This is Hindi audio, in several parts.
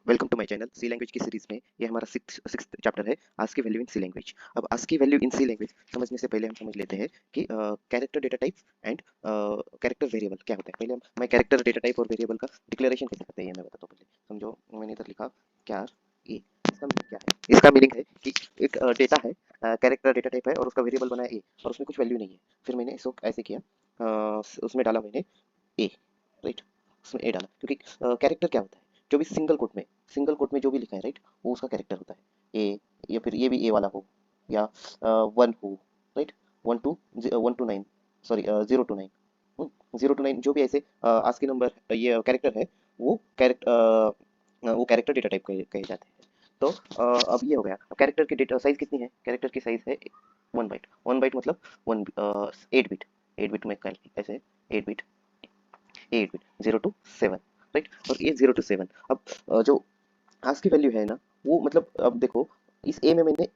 Welcome to my channel C language की सीरीज में ये हमारा सिक्स्थ चैप्टर है आज की वैल्यू इन सी लैंग्वेज। अब आज की वैल्यू इन सी लैंग्वेज समझने से पहले हम समझ लेते हैं कि character data type and character variable क्या होता है। पहले मैं कैरेक्टर डेटा टाइप और वेरिएबल का डिक्लेरेशन कैसे करते हैं ये मैं बताता हूँ। पहले समझो, मैंने इधर लिखा क्यार ए। इसका मीनिंग क्या है? इसका मीनिंग है कि एक डेटा है, कैरेक्टर डेटा टाइप है और उसका वेरिएबल बना है ए और उसमें कुछ वैल्यू नहीं है। फिर मैंने इसको ऐसे किया, उसमें डाला मैंने ए, राइट। उसमें ए डाला क्योंकि कैरेक्टर क्या होता है, जो भी सिंगल कोट में जो भी लिखा है, राइट, वो उसका कैरेक्टर होता है ए। या फिर ये भी ए वाला हो या वन हो, right. One two 1 to 9, sorry 0 to 9, 0 to 9 जो भी ऐसे आज के नंबर ये कैरेक्टर है, वो कैरेक्टर डेटा टाइप कहे जाते हैं। तो अब ये हो गया। अब कैरेक्टर की डेटा साइज कितनी है? कैरेक्टर की साइज है 1 बाइट। 1 बाइट मतलब 8 बिट। 8 बिट में ऐसे 8 बिट, 8 बिट 0 to 7, राइट। और ये 0 to 7। अब जो आज की वैल्यू है ना, वो मतलब अब देखो, इस ए में मैंने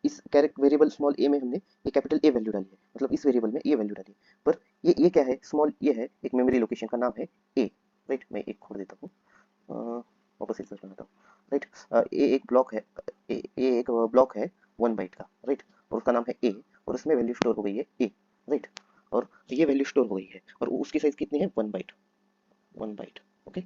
इस कैरेक्टर वेरिएबल स्मॉल ए में हमने ये कैपिटल ए वैल्यू डाली है, मतलब इस वेरिएबल में ये वैल्यू डाली है। पर ये क्या है? स्मॉल ये है, एक मेमोरी लोकेशन का नाम है ए, राइट। मैं एक खोल देता हूँ, वापस एक बनाता हूँ, राइट। ए एक ब्लॉक है, ए एक ब्लॉक है 1 बाइट का, राइट। और उसका नाम है ए और उसमें वैल्यू स्टोर हो गई है ए, राइट। और ये वैल्यू स्टोर हो गई है और उसकी साइज कितनी है? 1 byte. 1 byte, okay.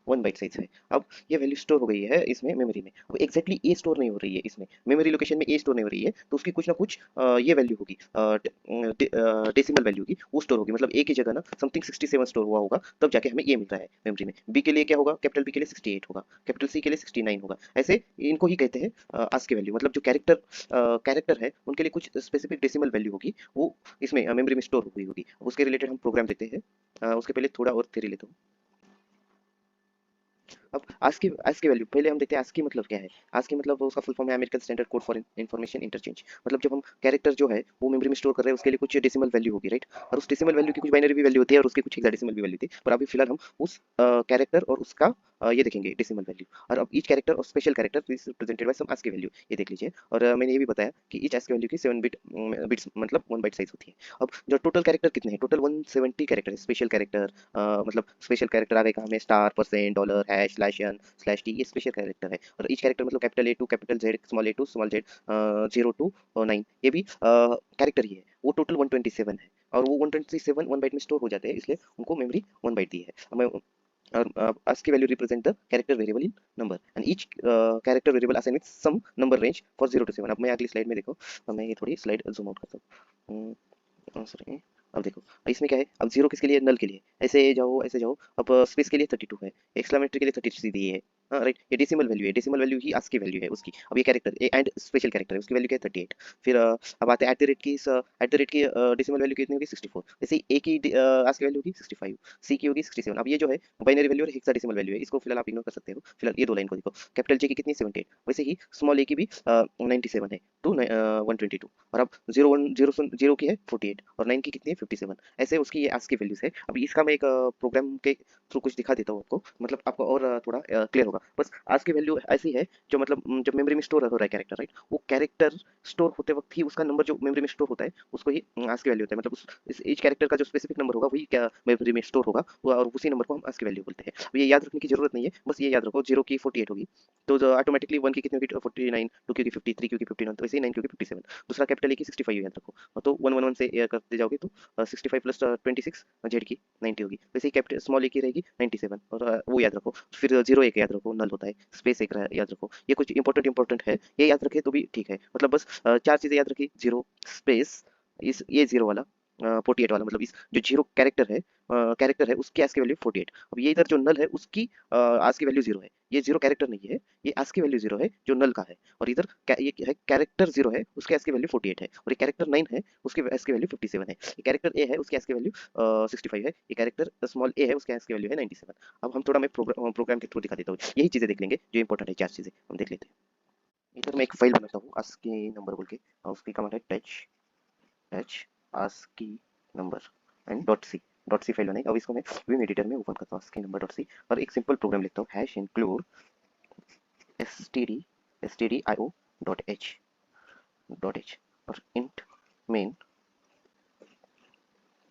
1 byte size है। अब ये वैल्यू स्टोर हो गई है इसमें मेमोरी में। अब एग्जैक्टली ए स्टोर नहीं हो रही है इसमें, मेमोरी लोकेशन में ए स्टोर नहीं हो रही है, तो उसकी कुछ ना कुछ ये वैल्यू होगी, डेसिमल वैल्यू की, वो स्टोर होगी। मतलब ए की जगह ना समथिंग 67 स्टोर हुआ होगा, तब जाके हमें ये मिल रहा है मेमोरी में। बी के लिए क्या होगा? कैपिटल बी के लिए 68 होगा, कैपिटल सी के लिए 69 होगा। ऐसे इनको ही कहते हैं आज के वैल्यू। मतलब जो कैरेक्टर है उनके लिए कुछ स्पेसिफिक डेसिमल वैल्यू होगी, वो इसमें मेमोरी में स्टोर हुई होगी। उसके रिलेटेड हम प्रोग्राम देते हैं। उसके पहले थोड़ा और थ्योरी लेता हूँ। अब आज की वैल्यू पहले हम देखते हैं। आज की मतलब क्या है? आज की मतलब उसका फुल फॉर्म है American standard code for information interchange. मतलब जब हम कैरेक्टर जो है वो मेमोरी में स्टोर कर रहे हैं, उसके लिए कुछ डेसिमल वैल्यू होगी, राइट। और उस डेसिमल वैल्यू की कुछ बाइनरी भी वैल्यू होती है और उसकी कुछ हेक्साडेसिमल भी वैल्यू होती है। पर अभी फिलहाल हम उस कैरेक्टर और उसका ये देखेंगे डेसिमल वैल्यू। और अब ईच कैरेक्टर और special character is represented by some ASCII value, ये देख लीजिए। और मैंने ये भी बताया कि ईच ASCII वैल्यू की 7 बिट्स मतलब 1 बाइट साइज होती है। अब जो टोटल कैरेक्टर कितने हैं? टोटल 170 कैरेक्टर है। स्पेशल कैरेक्टर मतलब स्पेशल कैरेक्टर आ गए कहाँ में? Star, percent, dollar, hash, slash n, slash t, ये स्पेशल कैरेक्टर है। और ईच कैरेक्टर मतलब capital A to capital Z, small a to small z, 0 to 9, ये भी कैरेक्टर ही है। वो टोटल 127 है और वो 127 1 बाइट में स्टोर हो जाते हैं, इसलिए उनको मेमोरी 1 बाइट दी है। और ASCII value represent the character variable in number and each character variable assigned with some number range for 0 to 7। अब मैं अगली स्लाइड में देखो, मैं ये थोड़ी स्लाइड जूम आउट करता हूँ। सॉरी, अब देखो इसमें क्या है? अब जीरो किसके लिए? नल के लिए। ऐसे जाओ ऐसे जाओ। अब स्पेस के लिए 32 है, एक्सक्लेमेटरी के लिए 33 दी है। हाँ, राइट। ये डेसिमल वैल्यू है, डेसिमल वैल्यू ही ASCII वैल्यू है उसकी। अब ये कैरेक्टर एंड स्पेशल कैरेक्टर है, उसकी वैल्यू क्या है? 38। फिर अब आते हैं एट द रेट की डेसिमल वैल्यू कितनी होगी? 64। जैसे ए की ASCII वैल्यू होगी 65, सी की होगी 67। अब ये जो है बाइनरी वैल्यू और हेक्साडेसिमल वैल्यू है, इसको फिलहाल आप इग्नोर कर सकते हो। फिलहाल ये दो लाइन को देखो। कैपिटल जे की कितनी? 78। वैसे ही स्मॉल ए की भी 97 है टू 122। और अब 0 की है 48 और 9 की कितनी है? 57। ऐसे उसकी ये ASCII वैल्यूज है। अभी इसका मैं एक प्रोग्राम के थ्रू कुछ दिखा देता हूँ आपको, मतलब आपको और थोड़ा क्लियर होगा। बस ASCII वैल्यू ऐसी है जो मतलब जब मेमोरी में स्टोर हो रहा है कैरेक्टर, राइट, वो कैरेक्टर स्टोर होते वक्त ही उसका नंबर जो मेमोरी में स्टोर होता है उसको ही ASCII वैल्यू होता है। मतलब इस ईच कैरेक्टर का जो स्पेसिफिक नंबर होगा वही क्या मेमोरी में स्टोर होगा, और उसी नंबर को हम ASCII वैल्यू बोलते हैं। अब ये याद रखने की जरूरत नहीं है, बस ये याद रखो 0 की 48 होगी तो ऑटोमेटिकली 1 की कितनी होगी? 49, 2 की होगी 50, 3 की होगी 59, तो वैसे ही 9 की होगी 57। दूसरा कैपिटल ए की 65 याद रखो। तो 111 से करते जाओगे तो 65 प्लस 26 जेड की 90 होगी। वैसे ही कैपिटल स्मॉल ए की रहेगी 97 और वो याद रखो। फिर 0 एक याद रखो, नल होता है। स्पेस एक याद रखो। ये कुछ इंपॉर्टेंट है, ये याद रखे तो भी ठीक है। मतलब बस चार चीजें याद रखी। जीरो, स्पेस, इस ये जीरो वाला, 48 वाला, मतलब इस जो जीरो कैरेक्टर है उसकी ASCII वैल्यू 48। अब ये इधर जो नल है उसकी ASCII वैल्यू जीरो है। ये जीरो कैरेक्टर नहीं है, ये ASCII वैल्यू जीरो है जो नल का है। और इधर ये है कैरेक्टर जीरो है, उसके ASCII वैल्यू 48 है। और ये कैरेक्टर 9 है, उसकी ASCII वैल्यू 57 है। ये कैरेक्टर ए है, उसकी ASCII वैल्यू 65 है। ये कैरेक्टर स्मॉल ए है, उसकी ASCII वैल्यू है 97। अब हम थोड़ा मैं प्रोग्राम के थ्रू दिखा देता हूँ। यही चीजें देख लेंगे जो इंपॉर्टेंट है, चार चीजें हम देख लेते हैं। इधर मैं एक फाइल बनाता हूँ ASCII नंबर बोल के, और उसकी कमांड है touch ASCII number and dot c file बनाई। अब इसको मैं विम एडिटर में ओपन करता हूँ ASCII नंबर डॉट सी, और एक सिंपल प्रोग्राम लिखता हूँ hash include stdio dot H और int main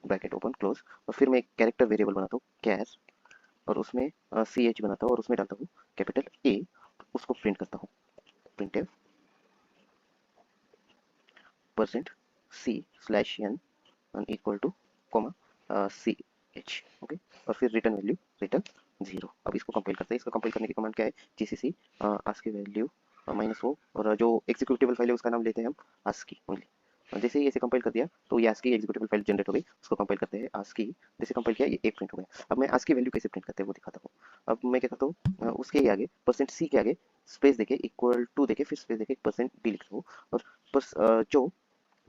bracket open close. और फिर मैं एक कैरेक्टर वेरिएबल बनाता हूँ कैर, और उसमें सी एच बनाता हूँ और उसमें डालता हूँ कैपिटल ए उसको प्रिंट करता हूँ, printf percent c slash n equal to comma c h, okay, और फिर रिटर्न वैल्यू रिटर्न 0। अब इसको कंपाइल करते हैं। इसको कंपाइल करने की कमांड क्या है, GCC ASCII value minus O, और जो एग्जीक्यूटेबल फाइल है उसका नाम लेते हैं हम आस्की ओनली। जैसे ही ऐसे कंपाइल कर दिया तो ये आस्की एग्जीक्यूटेबल फाइल जनरेट हो गई। उसको कंपाइल करते हैं, आस्की जैसे कंपाइल किया ये एक प्रिंट हो गया। अब मैं आस्की वैल्यू कैसे प्रिंट करते हैं वो दिखाता हूँ। अब मैं क्या करता हूँ, उसके ही आगे परसेंट सी के आगे स्पेस देके इक्वल टू देके फिर स्पेस देके परसेंट डी लिखता हूँ, और जो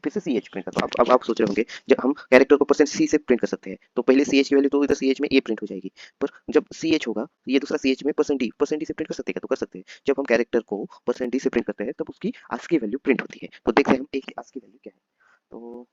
फिर से सी एच प्रिंट करता हूँ। अब आप सोच रहे होंगे जब हम कैरेक्टर को परसेंट सी से प्रिंट कर सकते हैं तो पहले सी एच की वैल्यू तो इधर सी एच में ए प्रिंट हो जाएगी, पर जब सी एच होगा ये दूसरा सी एच में परसेंट डी से प्रिंट कर सकते हैं क्या, तो कर सकते हैं। जब हम कैरेक्टर को परसेंट डी से प्रिंट करते हैं तब उसकी आस्की वैल्यू प्रिंट होती है। तो देखते हैं हम ए की आस्की वैल्यू क्या है। तो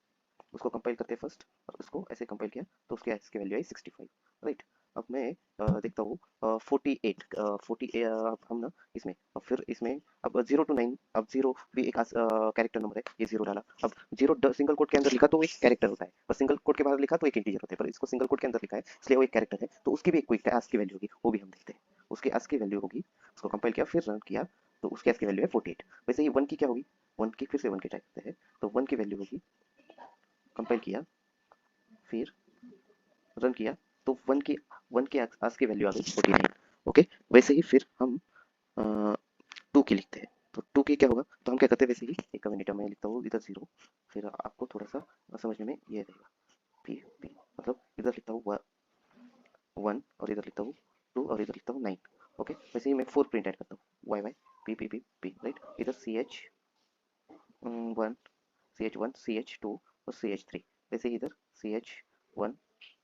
उसको कंपाइल करते हैं फर्स्ट, और उसको ऐसे कंपाइल किया तो उसकी इसकी वैल्यू आई 65, राइट। अब मैं देखता हूँ 48, 48 हम ना इसमें, अब फिर इसमें अब 0 to 9, अब 0 भी एक कैरेक्टर नंबर है, ये 0 डाला। अब 0 सिंगल कोट के अंदर लिखा तो वो एक कैरेक्टर होता है, पर सिंगल कोट के बाहर लिखा तो एक इंटीजर होता है, पर इसको सिंगल कोट के अंदर लिखा है इसलिए वो एक कैरेक्टर है, तो उसकी भी एक क्विक आस्की वैल्यू होगी, वो भी हम देखते हैं। उसकी आस्की वैल्यू होगी, उसको कंपाइल किया फिर रन किया तो उसकी आस्की वैल्यू है 48। वैसे ही 1 की क्या होगी, 1 की फिर से 1 की टाइप करते हैं, तो 1 की वैल्यू होगी, कंपाइल किया फिर रन किया तो 1 की आस्की वैल्यू आ गई 49, ओके। वैसे ही फिर हम 2 की लिखते हैं, तो 2 की क्या होगा, तो हम क्या करते हैं वैसे ही एक मिनट में लिखता हूँ इधर 0, फिर आपको थोड़ा सा समझने में ये रहेगा, पी पी मतलब इधर लिखता हूँ 1 और इधर लिखता हूँ 2 और इधर लिखता हूँ 9, ओके। वैसे ही मैं 4 प्रिंट ऐड करता हूँ, Y Y P P P P, right. इधर C H 1, C H 1, C H 2 और सी एच 3, वैसे ही इधर सी एच 1,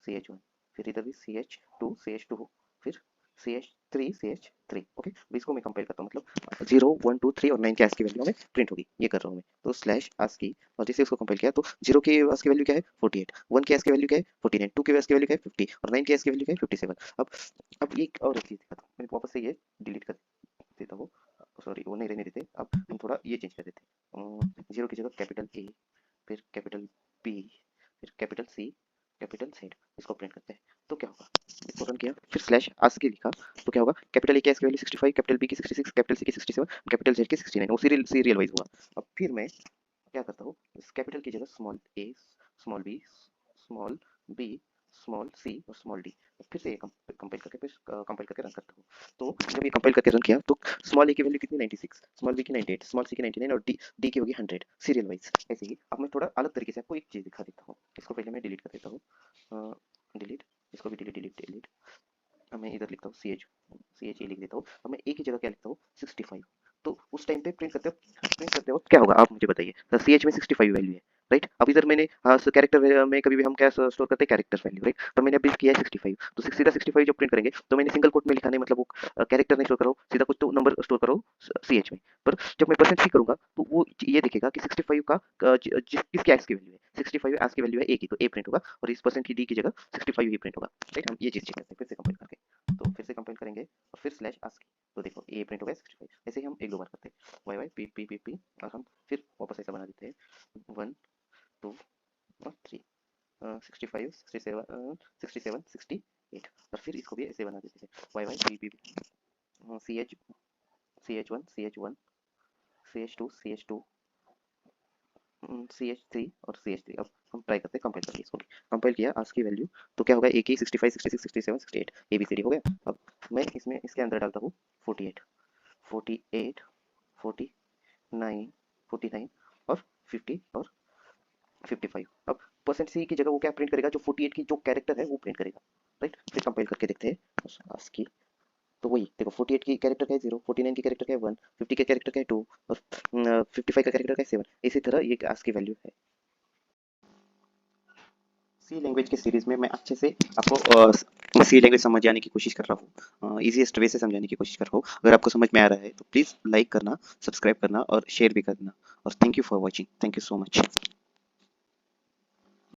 सी एच 1, फिर इधर भी सी एच 2, सी एच 2, फिर सी एच 3, सी एच 3, ओके। अब इसको मैं कंपेयर करता हूँ, मतलब 0 1 2 3 और 9 की आस्की वैल्यू में प्रिंट होगी, ये कर रहा हूँ मैं। तो स्लैश आस्की, और जैसे उसको कंपेयर किया तो 0 की आस्की वैल्यू क्या है 48, 1 की आस्की वैल्यू क्या है 49, 2 की आस्की वैल्यू क्या है 50 और 9 की आस्की वैल्यू क्या है 57। अब एक और चीज दिखाता हूँ, मैं वापस से ये डिलीट कर देता हूँ, सॉरी वो नहीं रहने देते, अब हम थोड़ा ये चेंज कर देते हैं, 0 की जगह कैपिटल ए, फिर कैपिटल बी, फिर कैपिटल सी, कैपिटल जेड, इसको प्रिंट करते हैं। तो क्या होगा, इसको रन किया फिर स्लैश आस्की लिखा तो क्या होगा, कैपिटल ए की आस्की वैल्यू 65, कैपिटल बी की 66, कैपिटल सी की 67, कैपिटल जेड की 69, वो सीरियल वाइज हुआ। अब फिर मैं क्या करता हूँ, इस कैपिटल की जगह small A, small B, small B, small C और स्मॉल डी, फिर से ये कंपाइल करके फिर कंपाइल करके रन करता हूँ। तो जब ये कंपाइल करके रन किया तो स्मॉल ए की वैल्यू कितनी 96, स्मॉल बी की 98, स्मॉल सी की 99 और डी डी की होगी 100, सीरियल वाइज ऐसे ही। अब मैं थोड़ा अलग तरीके से आपको एक चीज दिखा देता हूँ, इसको पहले मैं डिलीट कर देता हूँ, डिलीट, इसको भी डिलीट डिलीट डिलीट। अब मैं इधर लिखता हूँ सी एच ए लिख देता हूँ। अब मैं ए की जगह क्या लिखता हूँ 65, तो उस टाइम पे प्रिंट करते वक्त क्या होगा आप मुझे बताइए, तो सी एच में 65 वैल्यू है, राइट। अब इधर मैंने कैरेक्टर में कभी भी हम क्या स्टोर करते हैं कैरेक्टर वैल्यू, राइट। तो मैंने अभी किया है 65, तो सीधा 65 जब प्रिंट करेंगे तो मैंने सिंगल कोट में लिखा नहीं, मतलब वो कैरेक्टर नहीं स्टोर करो, सीधा कुछ तो नंबर स्टोर करो सी एच में। पर जब मैं परसेंट सी करूंगा तो वो ये दिखेगा कि 65 का किसकी एक्स की वैल्यू है, 65 एक्स की वैल्यू है ए की, तो ए प्रिंट होगा, और इस परसेंट की डी की जगह 65 ही प्रिंट होगा, राइट। हम ये चीज चेक करते हैं फिर से कंपेयर करके, तो फिर से कंपेयर करेंगे और फिर स्लैश आस्की, तो देखो ए प्रिंट हो गया 65। ऐसे ही हम एक दो बार करते हैं, y Y P P P p, और हम फिर वापस ऐसा बना देते हैं 1 2 और 3, 65 67 67 68, और फिर इसको भी ऐसे बना देते हैं y Y P p c H 1 C H 1 C H 2 c H 2 c H 3 और सी एच 3। अब हम ट्राई करते हैं कंपेयर करके, इसको कंपेयर किया आस्की वैल्यू तो क्या होगा, ए की 65 66 67 68 ए बी सी डी हो गया। अब मैं इसमें इसके अंदर डालता हूँ 48 48 49 49 और 50 और 55। अब परसेंट सी की जगह वो क्या प्रिंट करेगा, जो 48 की जो कैरेक्टर है वो प्रिंट करेगा, राइट। फिर कंपेयर करके देखते हैं आस्की, तो वही देखो 48 की कैरेक्टर का है 0, 49 की कैरेक्टर का है 1, 50 के कैरेक्टर का है 2 और 55 का कैरेक्टर का है 7। इसी तरह ये आस्की वैल्यू है। सी लैंग्वेज के सीरीज में मैं अच्छे से आपको सी लैंग्वेज समझ आने की कोशिश कर रहा हूँ, इजीएस्ट वे से समझाने की कोशिश कर रहा हूँ। अगर आपको समझ में आ रहा है तो प्लीज़ लाइक करना, सब्सक्राइब करना और शेयर भी करना। और thank you for watching, thank you so much.